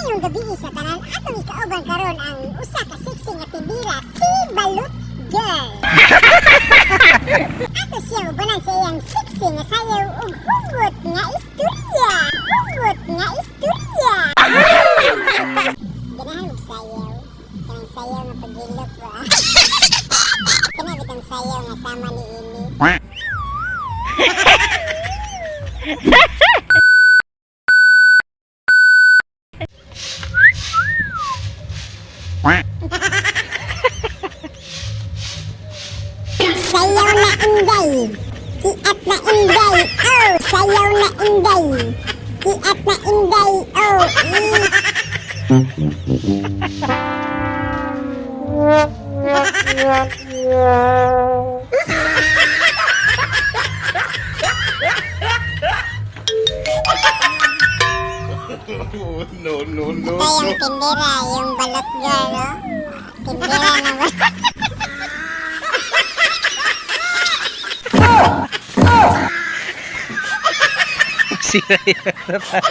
Mayong gabi sa tanan atong ikauban karon ang usa ka sexy nga tindira si Balot Girl. Ato siya ubanan sa iyang sexy nga sayaw ug hugot nga istorya. Hugot nga istorya. Ganahan mo sayaw. Kanang sayaw nga pagilok ba? Kana bitang sayaw nga sama ni ini. Sayaw na inday, kiat na inday, oh, sayaw na inday, kiat na inday, oh, No. Ito yung tindera, yung Balot Girl, oh. Tindera na ba? Sira yung harapan.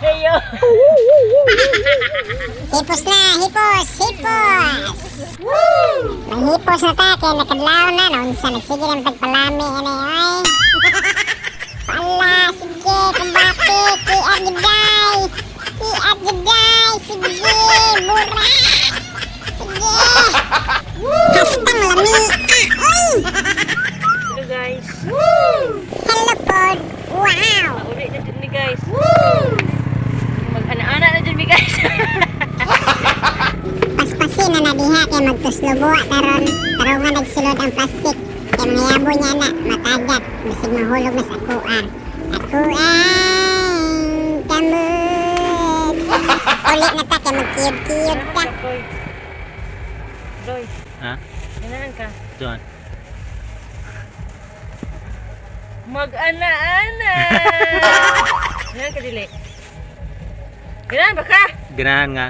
Heyo! Hipos na, hipos, hipos! Manghipos na ta, kaya nakadlaw na, naunsa, nagsige naman tagpalami, ano ay. Pala, sige, kumbati, kiagiday, sige, mura, sige. Hastang lami, ay! Hello guys! Hello pod, wow! Uli na dyan ni guys! Mag-ana-ana na dyan mi guys! Paspasin na diha kay magtuslubuwa taron nga nagsulod ang plastic kay mangyabo niya na matagat bisig mahulog na sa kuha. Ako ang kamot. Ulit na ta kay magkiyod-kiyod ka. Doy! Ha? Ganaan ka? Doon. Mag-ana-ana! Ganaan ka dili? Ganaan ba ka? Ganahan nga.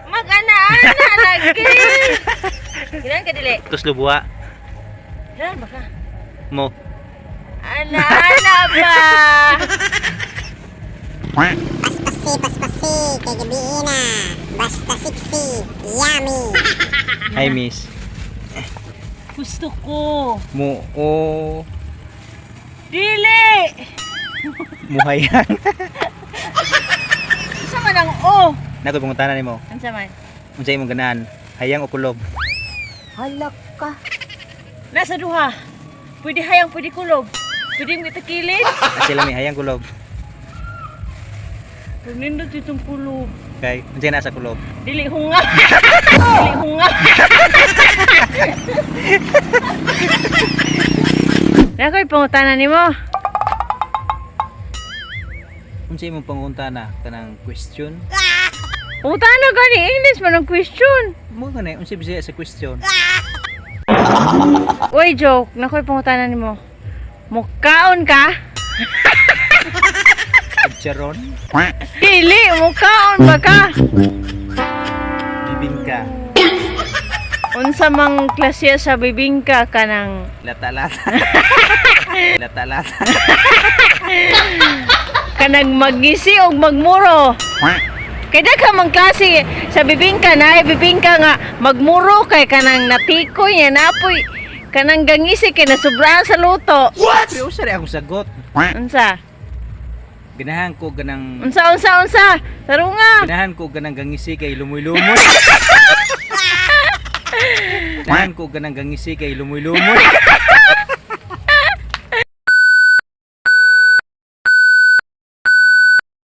Mag-ana-ana lagi! Ganaan ka dili? Tapos lubuwa Ganaan ba ka? mo. Ana-ana ba? Paspasi kay gabi na. Basta sexy, yummy. Hi miss. Gusto ko! Mo o Dili! muhayan. Isa man ang O! Nakoy pangutana nimo. Ansa man? Unsay imong ganahan? Hayang o kulob? Halak ka! Nasa duha! Pwede hayang, pwede kulob. Pwede mo itakilid. Asa lami hayang kulob? Pag nindot itong kulob. Kay unsay nasa kulob? Dili hunga! Dili hunga! Nakoy pangutana nimo. Unsay imong pangutana kanang question? Pangutana gani English man ang question. Mo kanay unsay bisaya sa question? Oy joke, nakoy pangutana nimo. Mukaon ka? Charon? Dili, mukaon ba ka? Bibingka. Unsa mang klasya sa bibingka kanang Lata-lata. Lata-lata. kanang magisi og magmuro. Kay daghan man klase sa bibingka na bibingka nga magmuro kay kanang natikoy nya napoy kanang gangisi kay nasubraan sa luto. Pero usa rin akong sagot. Unsa? Ganahan ko ganang Unsa? Tarunga. ganahan ko ganang gangisi kay lumoy-lumoy. Ganahan ko ganang gangisi kay lumoy-lumoy.